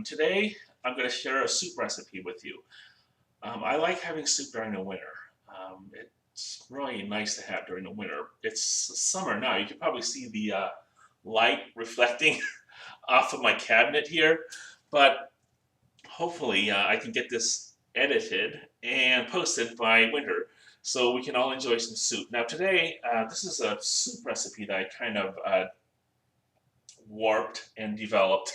Today, I'm going to share a soup recipe with you. I like having soup during the winter. It's really nice to have during the winter. It's summer now. You can probably see the light reflecting off of my cabinet here, but hopefully I can get this edited and posted by winter so we can all enjoy some soup. Now today, this is a soup recipe that I kind of warped and developed.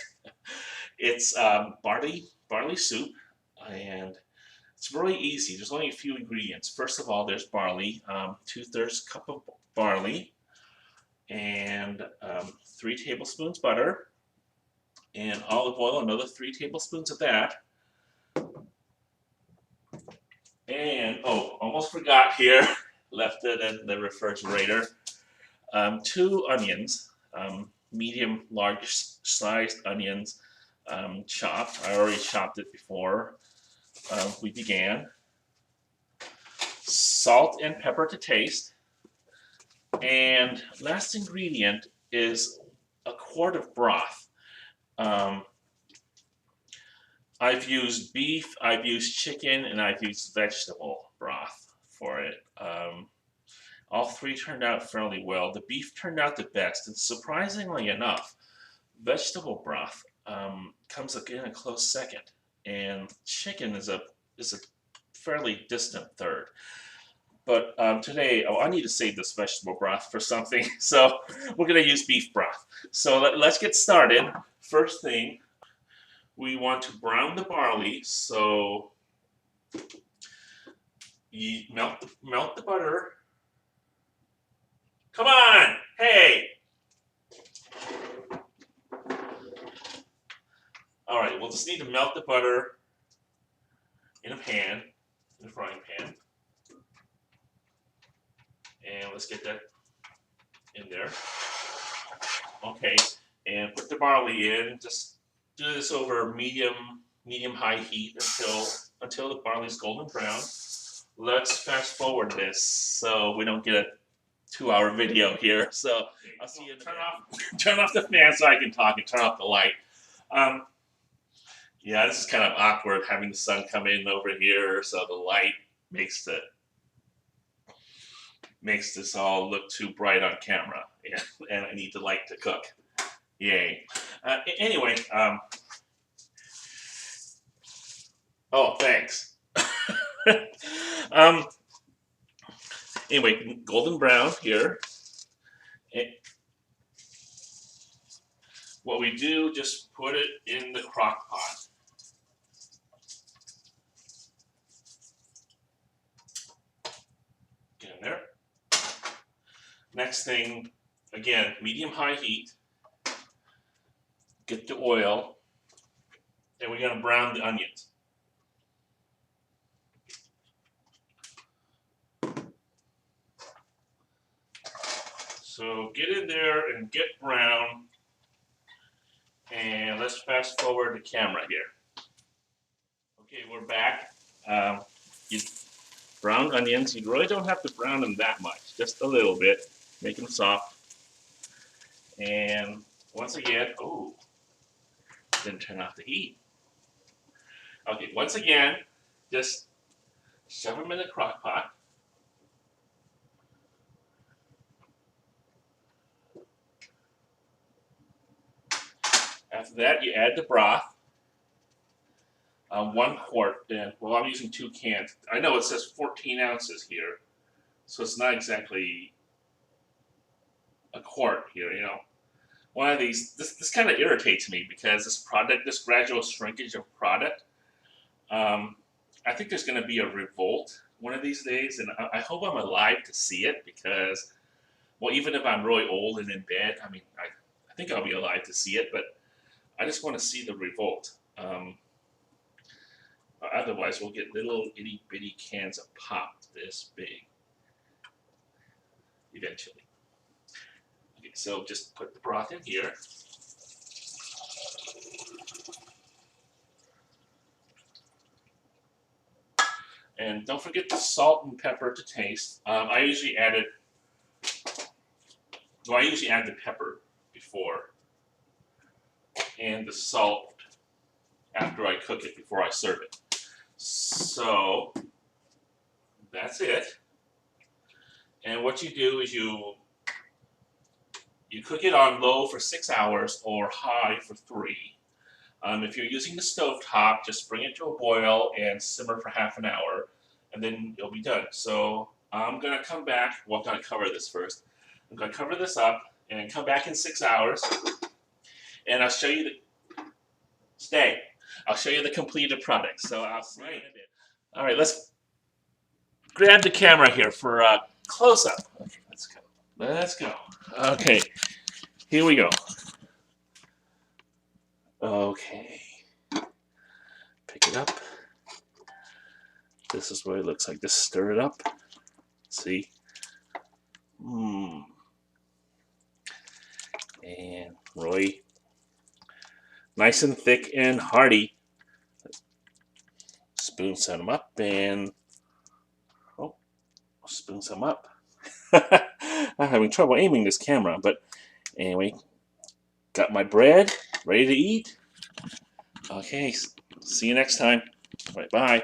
It's barley soup, and it's really easy. There's only a few ingredients. First of all, there's barley, 2/3 cup of barley, and 3 tablespoons butter, and olive oil, another 3 tablespoons of that. And oh, almost forgot here, left it in the refrigerator. 2 onions, medium large sized onions, chopped. I already chopped it before we began. Salt and pepper to taste. And last ingredient is a quart of broth. I've used beef, I've used chicken, and I've used vegetable broth for it. All three turned out fairly well. The beef turned out the best, and surprisingly enough, vegetable broth comes in a close second, and chicken is a fairly distant third. But today, I need to save this vegetable broth for something, so we're going to use beef broth. So let's get started. First thing, we want to brown the barley. So you melt the butter. Come on, hey! All right, we'll just need to melt the butter in a pan, in a frying pan. And let's get that in there. Okay, and put the barley in. Just do this over medium-high heat until the barley's golden brown. Let's fast forward this so we don't get a 2-hour video here. So I'll see you in turn off the fan so I can talk and turn off the light. Yeah, this is kind of awkward having the sun come in over here, so the light makes this all look too bright on camera, and I need the light to cook. Yay. Anyway, oh, thanks. Anyway, golden brown here. What we do, just put it in the crock pot. Get in there. Next thing, again, medium-high heat. Get the oil, and we're going to brown the onions. So get in there and get brown, and let's fast forward the camera here. Okay, we're back. Browned onions, you really don't have to brown them that much, just a little bit. Make them soft. And once again, oh, didn't turn off the heat. Okay, once again, just shove them in the crock pot. After that, you add the broth. 1 quart. Well, I'm using 2 cans. I know it says 14 ounces here, so it's not exactly a quart here. You know, one of these. This kind of irritates me because this gradual shrinkage of product. I think there's going to be a revolt one of these days, and I hope I'm alive to see it because, well, even if I'm really old and in bed, I mean, I think I'll be alive to see it, but I just want to see the revolt. Otherwise, we'll get little itty bitty cans of pop this big eventually. Okay, so just put the broth in here. And don't forget the salt and pepper to taste. I usually add the pepper before, and the salt after I cook it, before I serve it. So that's it. And what you do is you cook it on low for 6 hours or high for 3. If you're using the stove top, just bring it to a boil and simmer for half an hour, and then you'll be done. So I'm gonna come back. Well, I'm gonna cover this first. I'm gonna cover this up and come back in 6 hours, and I'll show you the stay. I'll show you the completed product. So I'll see you in a bit. All right, let's grab the camera here for a close up. Okay, let's go. Let's go. Okay, here we go. Okay, pick it up. This is what it looks like. Just stir it up. See? And Roy, nice and thick and hearty. Spoon some up and spoon some up. I'm having trouble aiming this camera, but anyway, got my bread ready to eat. Okay, see you next time. All right, bye.